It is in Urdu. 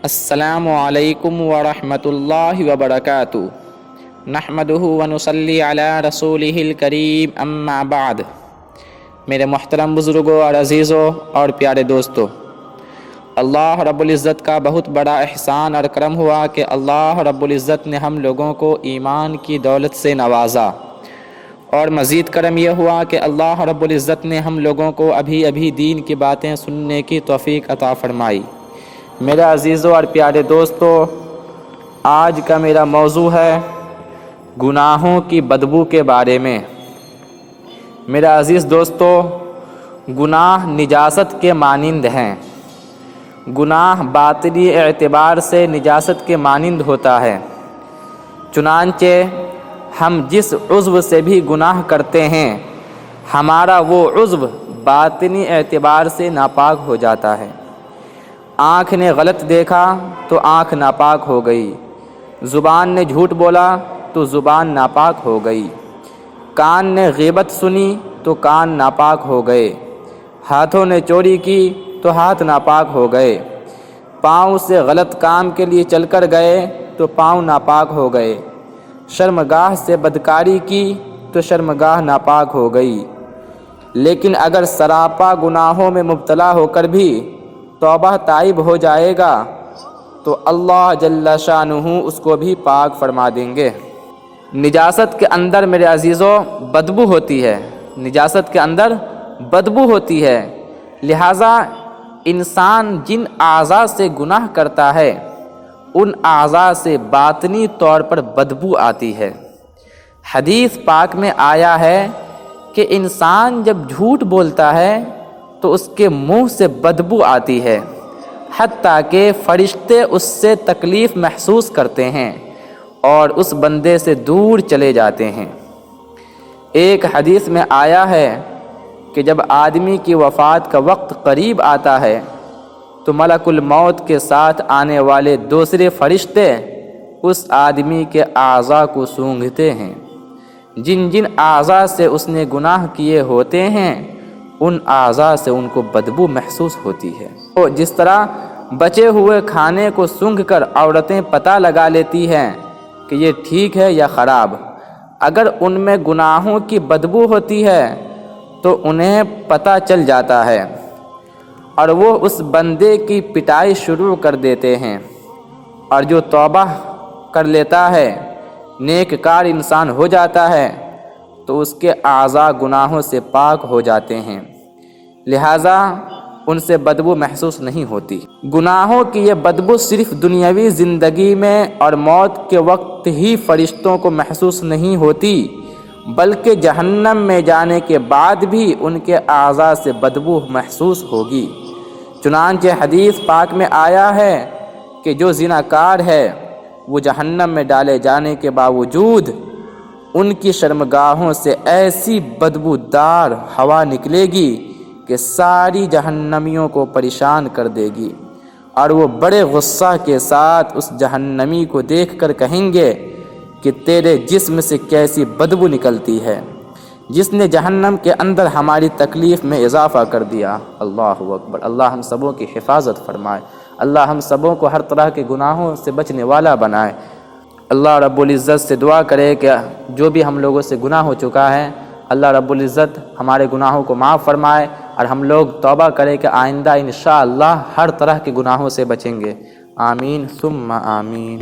السلام علیکم ورحمۃ اللہ وبرکاتہ نحمدہ ونصلی علی رسولہ الکریم اما بعد۔ میرے محترم بزرگوں اور عزیزوں اور پیارے دوستوں، اللہ رب العزت کا بہت بڑا احسان اور کرم ہوا کہ اللہ رب العزت نے ہم لوگوں کو ایمان کی دولت سے نوازا، اور مزید کرم یہ ہوا کہ اللہ رب العزت نے ہم لوگوں کو ابھی دین کی باتیں سننے کی توفیق عطا فرمائی۔ میرے عزیزوں اور پیارے دوستوں، آج کا میرا موضوع ہے گناہوں کی بدبو کے بارے میں۔ میرے عزیز دوستو، گناہ نجاست کے مانند ہیں۔ گناہ باطنی اعتبار سے نجاست کے مانند ہوتا ہے، چنانچہ ہم جس عضو سے بھی گناہ کرتے ہیں ہمارا وہ عضو باطنی اعتبار سے ناپاک ہو جاتا ہے۔ آنکھ نے غلط دیکھا تو آنکھ ناپاک ہو گئی، زبان نے جھوٹ بولا تو زبان ناپاک ہو گئی، کان نے غیبت سنی تو کان ناپاک ہو گئے، ہاتھوں نے چوری کی تو ہاتھ ناپاک ہو گئے، پاؤں سے غلط کام کے لیے چل کر گئے تو پاؤں ناپاک ہو گئے، شرمگاہ سے بدکاری کی تو شرمگاہ ناپاک ہو گئی۔ لیکن اگر سراپا گناہوں میں مبتلا ہو کر بھی توبہ تائب ہو جائے گا تو اللہ جل شانہ اس کو بھی پاک فرما دیں گے۔ نجاست کے اندر میرے عزیزوں بدبو ہوتی ہے، نجاست کے اندر بدبو ہوتی ہے، لہٰذا انسان جن اعضاء سے گناہ کرتا ہے ان اعضاء سے باطنی طور پر بدبو آتی ہے۔ حدیث پاک میں آیا ہے کہ انسان جب جھوٹ بولتا ہے تو اس کے منہ سے بدبو آتی ہے، حتیٰ کہ فرشتے اس سے تکلیف محسوس کرتے ہیں اور اس بندے سے دور چلے جاتے ہیں۔ ایک حدیث میں آیا ہے کہ جب آدمی کی وفات کا وقت قریب آتا ہے تو ملک الموت کے ساتھ آنے والے دوسرے فرشتے اس آدمی کے اعضاء کو سونگھتے ہیں۔ جن جن اعضاء سے اس نے گناہ کیے ہوتے ہیں ان اعضاء سے ان کو بدبو محسوس ہوتی ہے۔ تو جس طرح بچے ہوئے کھانے کو سونگھ کر عورتیں پتہ لگا لیتی ہیں کہ یہ ٹھیک ہے یا خراب، اگر ان میں گناہوں کی بدبو ہوتی ہے تو انہیں پتہ چل جاتا ہے اور وہ اس بندے کی پٹائی شروع کر دیتے ہیں، اور جو توبہ کر لیتا ہے، نیک کار انسان ہو جاتا ہے تو اس کے اعضاء گناہوں سے پاک ہو جاتے ہیں، لہٰذا ان سے بدبو محسوس نہیں ہوتی۔ گناہوں کی یہ بدبو صرف دنیاوی زندگی میں اور موت کے وقت ہی فرشتوں کو محسوس نہیں ہوتی، بلکہ جہنم میں جانے کے بعد بھی ان کے اعضاء سے بدبو محسوس ہوگی۔ چنانچہ حدیث پاک میں آیا ہے کہ جو زناکار ہے وہ جہنم میں ڈالے جانے کے باوجود ان کی شرمگاہوں سے ایسی بدبودار ہوا نکلے گی کہ ساری جہنمیوں کو پریشان کر دے گی، اور وہ بڑے غصہ کے ساتھ اس جہنمی کو دیکھ کر کہیں گے کہ تیرے جسم سے کیسی بدبو نکلتی ہے، جس نے جہنم کے اندر ہماری تکلیف میں اضافہ کر دیا۔ اللہ اکبر۔ اللہ ہم سبوں کی حفاظت فرمائے، اللہ ہم سبوں کو ہر طرح کے گناہوں سے بچنے والا بنائے۔ اللہ رب العزت سے دعا کرے کہ جو بھی ہم لوگوں سے گناہ ہو چکا ہے اللہ رب العزت ہمارے گناہوں کو معاف فرمائے، اور ہم لوگ توبہ کریں کہ آئندہ انشاءاللہ ہر طرح کے گناہوں سے بچیں گے۔ آمین ثم آمین۔